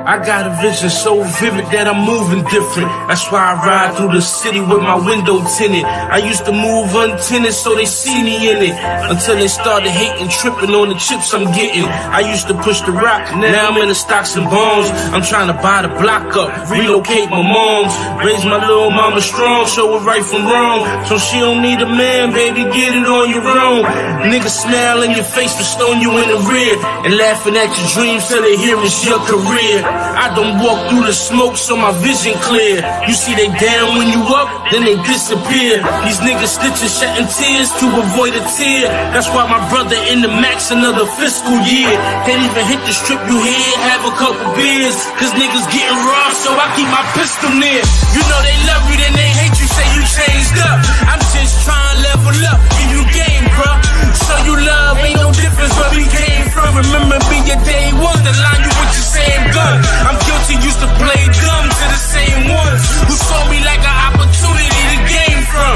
I got a vision so vivid that I'm moving different. That's why I ride through the city with my window tinted. I used to move untinted so they see me in it. Until they started hating, tripping on the chips I'm getting. I used to push the rock, now I'm in the stocks and bonds. I'm trying to buy the block up, relocate my moms. Raise my little mama strong, show her right from wrong. So she don't need a man, baby, get it on your own. Niggas smile in your face for stone you in the rear. And laughing at your dreams till they hear it's your career. I don't walk through the smoke so my vision clear. You see they down when you up, then they disappear. These niggas snitching, shedding tears to avoid a tear. That's why my brother in the max another fiscal year. Can't even hit the strip you hear, have a couple beers. Cause niggas getting raw, so I keep my pistol near. You know they love you, then they hate you, say you changed up. I'm just trying to level up, give you game, bruh. So you love, ain't no difference where we came from. Remember me your day one, the line you with your same gun. I'm guilty, used to play dumb to the same ones who saw me like an opportunity to gain from.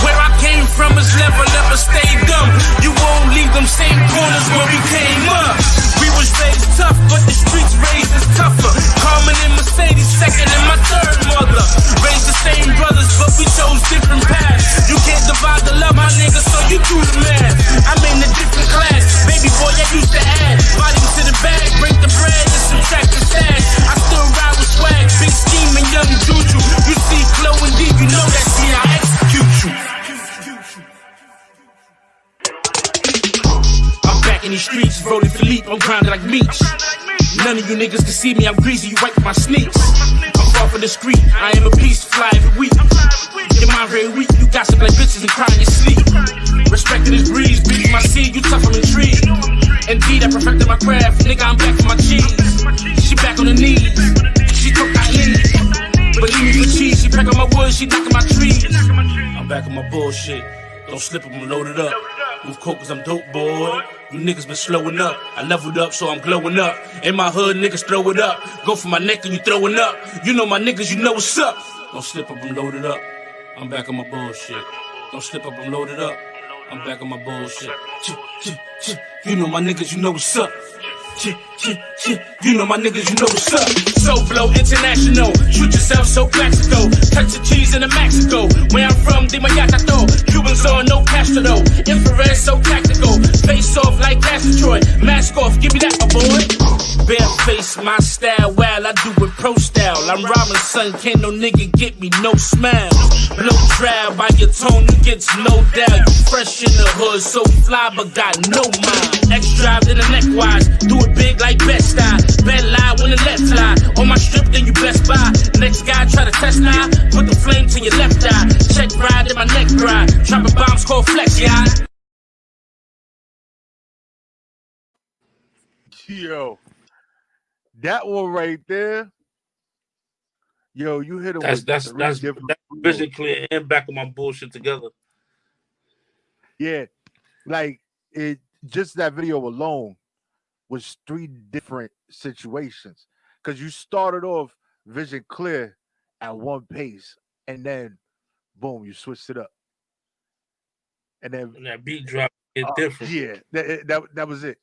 Where I came from is level up and stay dumb. You won't leave them same corners where we came up. We was raised tough, but the streets raised us tougher. Carmen and Mercedes, second and my third mother. Raised the same brothers, but we chose different paths. You can't divide the love, my nigga, so you do the math. I'm in a different class, baby boy, I used to add volume to the bag, break the bread and subtract the stash. I still ride with swag, big scheme and young juju. You see Chloe and D, you know that's me, I execute you. I'm back in these streets, rolling Philippe, I'm grinding like Meech. None of you niggas can see me, I'm greasy, you wipe my sneaks. I'm far from the street, I am a beast, fly every week. Your mind very weak, you gossip like bitches and cry in your sleep. Respected this Breez, beating my seed, you tough, I'm intrigued. Indeed, I perfected my craft, nigga, I'm back for my cheese. She back on her knees, she cook, I eat. Believe me for cheese, she pack on my wood, she knocking my trees. I'm back on my bullshit, don't slip up, I'm loaded up. Move coke cause I'm dope, boy. You niggas been slowing up. I leveled up, so I'm glowing up. In my hood, niggas throw it up. Go for my neck and you throwing up. You know my niggas, you know what's up. Don't slip up, I'm loaded up. I'm back on my bullshit. Don't slip up, I'm loaded up. I'm back on my bullshit. You know my niggas, you know what's up. You know my niggas, you know what's up. So flow international, shoot yourself so classical. Touch the cheese in the Mexico. Where I'm from, de Mayatato. Cubans on no Castro though. Infrared so tactical. Face off like Detroit. Mask off, give me that, my boy. Bare face, my style, well, I do it pro style. I'm robbing son, can't no nigga get me no smile. Blow dry by your tone, you get no doubt. You fresh in the hood, so fly, but got no mind. X drive in the neck wise, do it big like Best Eye. Bad lie when the left fly. On my strip, then you best buy. Next guy try to test now, put the flame to your left eye. Check ride in my neck ride. Dropping bombs called flex, yeah. Yo, that one right there. Yo, you hit him with That's different vision clear and back on my bullshit together. Yeah, like it. Just that video alone was 3 different situations because you started off vision clear at one pace, and then boom, you switched it up, and then And that beat drop is different. yeah, that was it.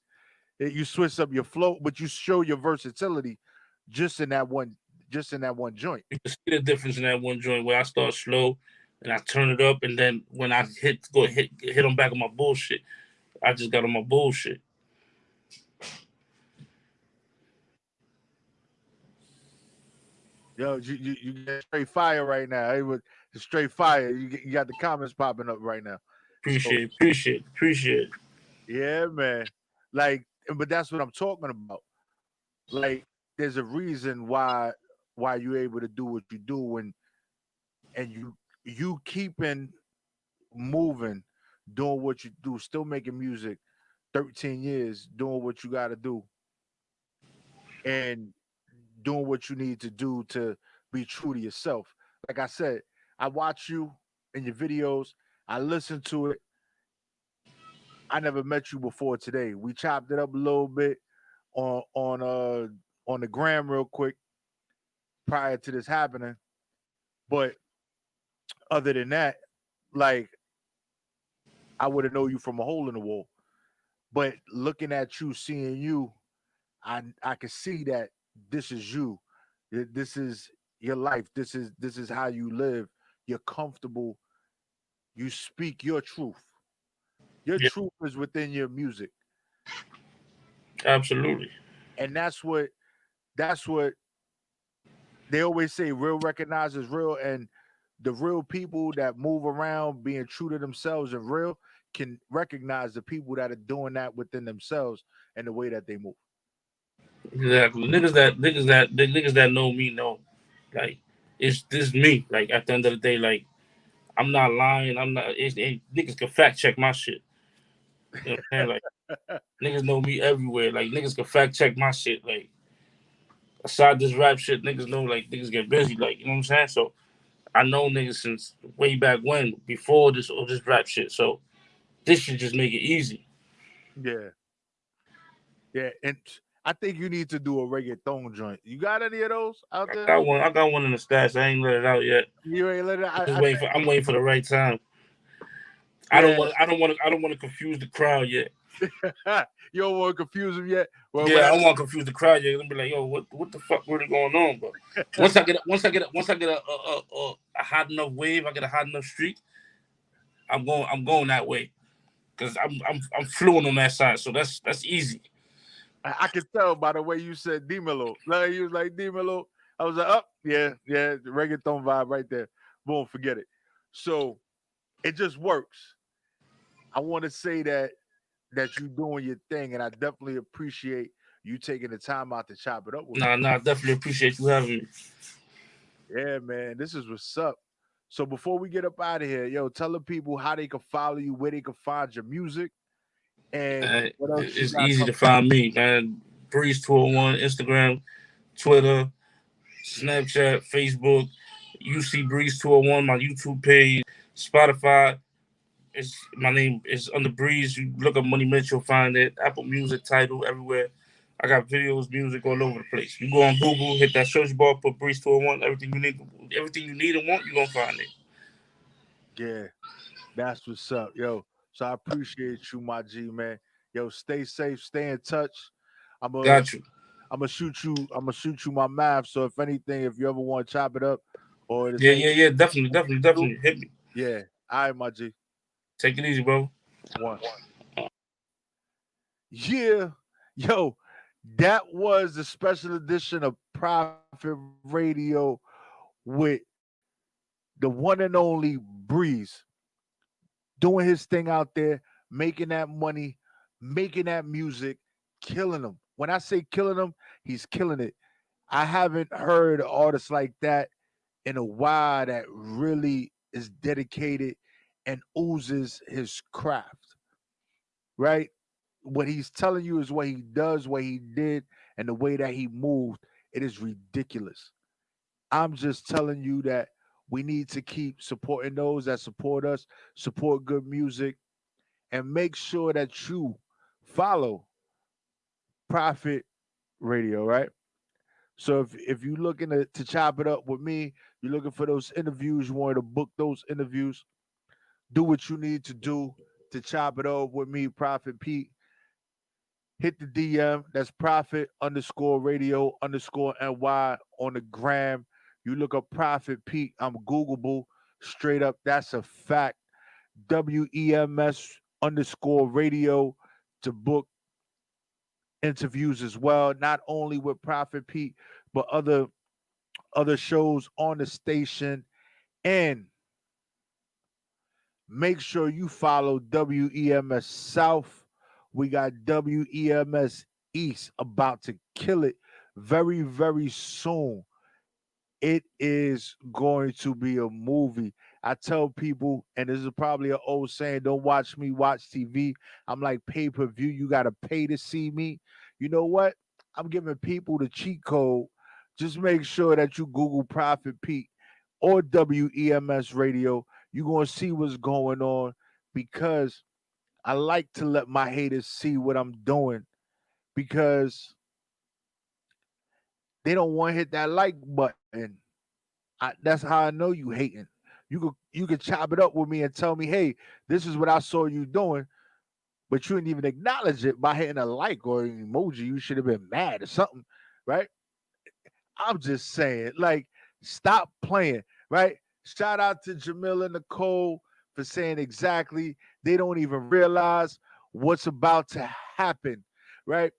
You switch up your flow, but you show your versatility just in that one joint. You can see the difference in that one joint where I start slow and I turn it up, and then when I hit them back on my bullshit, I just got on my bullshit. Yo, you get straight fire right now. It was straight fire. You got the comments popping up right now. Appreciate it. Yeah, man. Like, but that's what I'm talking about. Like, there's a reason why you're able to do what you do, and you keeping moving, doing what you do, still making music, 13 years, doing what you got to do, and doing what you need to do to be true to yourself. Like I said, I watch you in your videos. I listen to it. I never met you before today. We chopped it up a little bit on the gram real quick prior to this happening. But other than that, like, I would have known you from a hole in the wall. But looking at you, seeing you, I could see that this is you. This is your life. This is how you live. You're comfortable. You speak your truth. Your Yeah, truth is within your music. absolutely. And that's what they always say, real recognizes real. And the real people that move around being true to themselves and real can recognize the people that are doing that within themselves and the way that they move. Exactly. Niggas that know me know. Like, it's this me. Like, at the end of the day, like, I'm not lying. I'm not. Niggas can fact check my shit. You know what I'm saying? Like, niggas know me everywhere. Like, niggas can fact check my shit. Like, aside this rap shit, niggas know, like, niggas get busy. Like, you know what I'm saying? So I know niggas since way back when, before this all this rap shit. So this should just make it easy. Yeah. Yeah. And I think you need to do a reggaeton joint. You got any of those out I there? got one. I got one in the stats. I ain't let it out yet. You ain't let it. I'm just waiting for. I'm waiting for the right time. I don't Yeah. want. I don't want to. I don't want to confuse the crowd yet. You don't want to confuse them yet. Well, Yeah, I whatever. don't want to confuse the crowd yet. I'm be like, yo, what the fuck really going on? But once I get a hot enough wave, I get a hot enough streak. I'm going that way because I'm fluent on that side. So that's easy. I could tell by the way you said Dimelo. Like you was like Dimelo. I was like, oh yeah, the reggaeton vibe right there. Boom, forget it. So it just works. I want to say that you doing your thing, and I definitely appreciate you taking the time out to chop it up with me. Nah, I definitely appreciate you having me. Yeah, man, this is what's up. So before we get up out of here, yo, tell the people how they can follow you, where they can find your music, and what else you It's got easy to coming. find me, man. Breeze 201, Instagram, Twitter, Snapchat, Facebook. UC Breeze 201, my YouTube page, Spotify. It's my name is under Breeze. You look up Money Mitch, you'll find it. Apple Music, title everywhere. I got videos, music all over the place. You go on Google, hit that search bar, put Breeze 201, everything you need and want, you're gonna find it. Yeah, that's what's up, yo. So I appreciate you, my G man. Yo, stay safe, stay in touch. I'm a Got you. I'm gonna shoot you. I'm gonna shoot you my math. So if anything, if you ever want to chop it up, or there's anything Yeah. Definitely, you definitely, do, definitely. Hit me. yeah, all right, my G. Take it easy, bro. One. Yeah, yo, that was a special edition of Profit Radio with the one and only Breeze doing his thing out there, making that money, making that music, killing them. When I say killing them, he's killing it. I haven't heard artists like that in a while that really is dedicated and oozes his craft, right? What he's telling you is what he does, what he did, and the way that he moved. It is ridiculous. I'm just telling you that we need to keep supporting those that support us, support good music, and make sure that you follow Profit Radio, right? So if you're looking to chop it up with me, you're looking for those interviews, you want to book those interviews, do what you need to do to chop it up with me, Prophet Pete. Hit the DM. That's Profit underscore radio underscore NY on the gram. You look up Prophet Pete. I'm Googleable. Straight up. That's a fact. WEMS underscore radio to book interviews as well. Not only with Prophet Pete, but other shows on the station. And make sure you follow WEMS South. We got WEMS East about to kill it very, very soon. It is going to be a movie. I tell people, and this is probably an old saying, don't watch me, watch TV. I'm like pay per view. You got to pay to see me. You know what? I'm giving people the cheat code. Just make sure that you Google Prophet Pete or WEMS Radio. You're going to see what's going on because I like to let my haters see what I'm doing because they don't want to hit that like button. That's how I know you hating. You could chop it up with me and tell me, hey, this is what I saw you doing, but you didn't even acknowledge it by hitting a like or an emoji. You should have been mad or something, right? I'm just saying, like, stop playing, right? Shout out to Jamila Nicole for saying exactly. They don't even realize what's about to happen, right?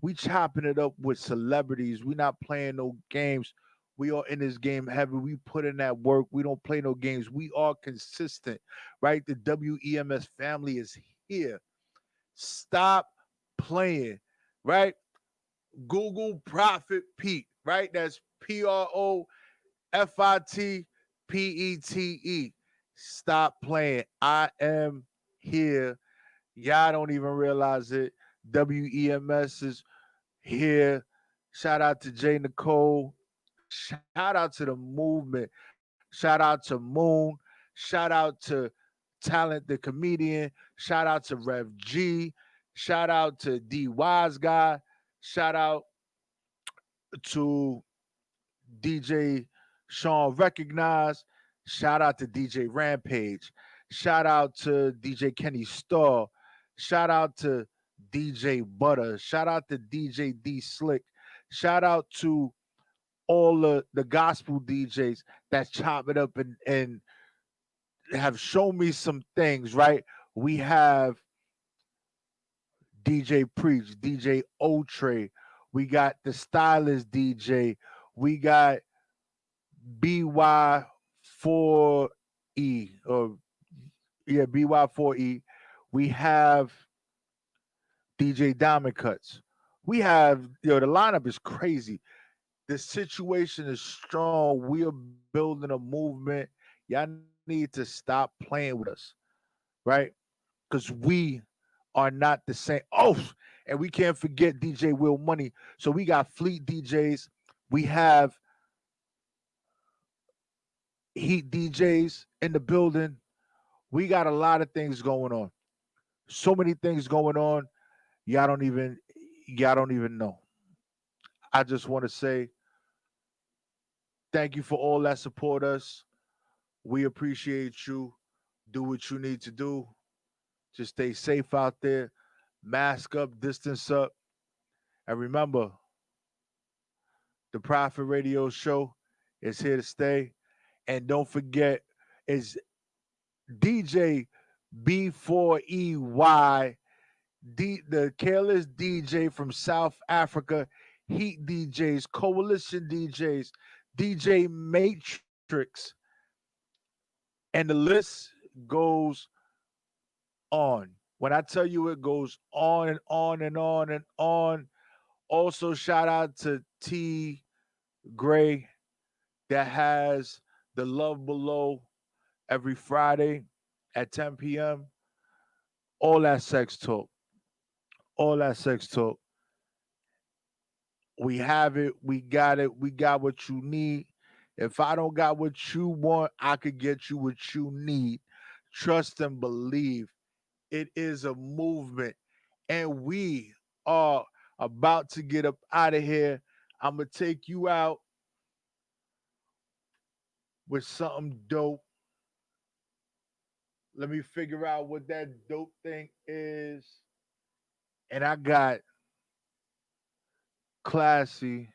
We chopping it up with celebrities. We not playing no games. We are in this game heavy. We put in that work. We don't play no games. We are consistent, right? The WEMS family is here. Stop playing, right? Google Profit Pete, right? That's PROFITPETE. Stop playing. I am here. Y'all don't even realize it. WEMS is here. Shout out to J. Nicole. Shout out to the movement. Shout out to Moon. Shout out to Talent the comedian. Shout out to Rev G. Shout out to D Wise Guy. Shout out to DJ Sean Recognize. Shout out to DJ Rampage. Shout out to DJ Kenny Starr. Shout out to DJ Butter. Shout out to DJ D Slick. Shout out to all the gospel DJs that chop it up and have shown me some things, right? We have DJ Preach, DJ Otre. We got the Stylist DJ. We got BY4E or yeah, BY4E. We have DJ Diamond Cuts. We have, the lineup is crazy. The situation is strong. We are building a movement. Y'all need to stop playing with us, right? Because we are not the same. Oh, and we can't forget DJ Will Money. So we got Fleet DJs. We have Heat DJs in the building. We got a lot of things going on. So many things going on. Y'all don't even know. I just want to say thank you for all that support us. We appreciate you. Do what you need to do. Just stay safe out there. Mask up, distance up. And remember, the Prophet Radio Show is here to stay. And don't forget, it's DJ B4EY, the Careless DJ from South Africa, Heat DJs, Coalition DJs, DJ Matrix, and the list goes on. When I tell you it goes on and on and on and on. Also, shout out to T Gray that has the Love Below every Friday at 10 p.m. All that sex talk. All that sex talk. We have it. We got it. We got what you need. If I don't got what you want, I could get you what you need. Trust and believe. It is a movement. And we are about to get up out of here. I'm going to take you out with something dope. Let me figure out what that dope thing is. And I got Classy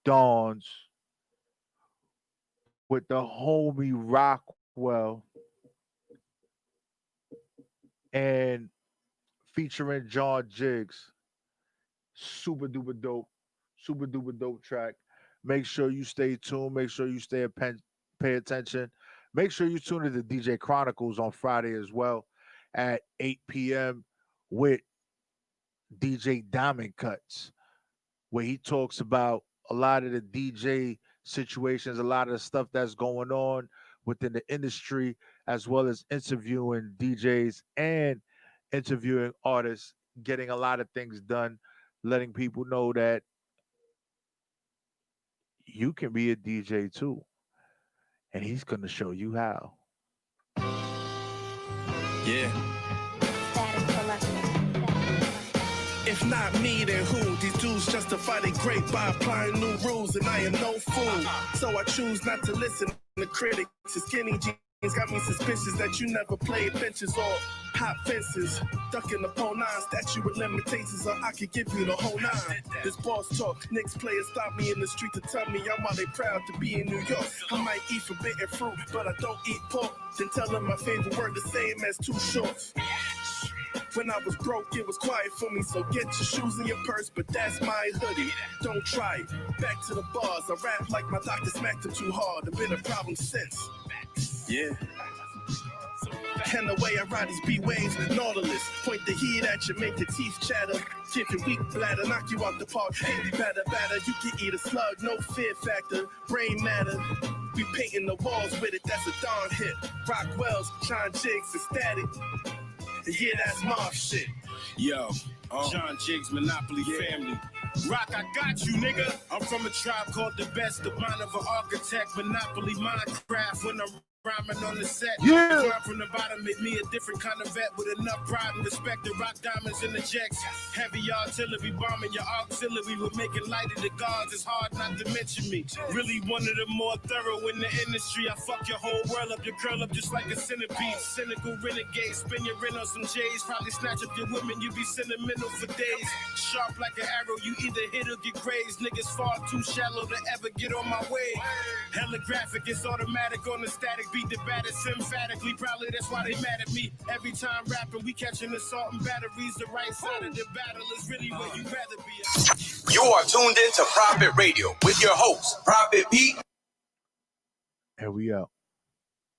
Dawns with the homie Rockwell and featuring John Jiggs. Super duper dope track. Make sure you stay tuned. Make sure you pay attention. Make sure you tune into DJ Chronicles on Friday as well at 8 p.m. with DJ Diamond Cuts, where he talks about a lot of the DJ situations, a lot of the stuff that's going on within the industry, as well as interviewing DJs and interviewing artists, getting a lot of things done, letting people know that you can be a DJ too. And he's going to show you how. Yeah. If not me, then who? These dudes justify their great by applying new rules, and I am no fool. So I choose not to listen to critics. It's skinny It's got me suspicious that you never played benches or hot fences. Ducking the pole nine, statute with limitations, or I could give you the whole nine. This boss talk, Knicks players stop me in the street to tell me I'm why they proud to be in New York. I might eat forbidden fruit, but I don't eat pork. Then tell them my favorite word the same as too short. When I was broke, it was quiet for me, so get your shoes in your purse, but that's my hoodie. Don't try it. Back to the bars, I rap like my doctor smacked him too hard. I've been a problem since. Yeah. And the way I ride these B-Waves, Nautilus. Point the heat at you, make your teeth chatter. Give your weak bladder, knock you out the park. Hey, batter, you can eat a slug, no fear factor. Brain matter. We painting the walls with it, that's a darn hit. Rockwell's, John Jigs, and Static. Yeah, that's mob shit. Yo, John Jiggs, Monopoly family. Rock, I got you, nigga. I'm from a tribe called the Best, the mind of an architect. Monopoly, Minecraft, when I'm rhyming on the set. Yeah. Rhyme from the bottom, make me a different kind of vet with enough pride and respect to rock diamonds in the jacks. Heavy artillery bombing your auxiliary. We're making light of the gods. It's hard not to mention me. Really one of the more thorough in the industry. I fuck your whole world up, you curl up just like a centipede. Cynical renegade, spin your rent on some J's. Probably snatch up your women, you be sentimental for days. Sharp like an arrow, you either hit or get grazed. Niggas far too shallow to ever get on my way. Hella graphic, it's automatic on the static. Beat the baddest emphatically, probably that's why they mad at me. Every time rapping, we catching assault and batteries. The right side of the battle is really where you rather be. You are tuned in to Profit Radio with your host, Prophet Pete. And we out.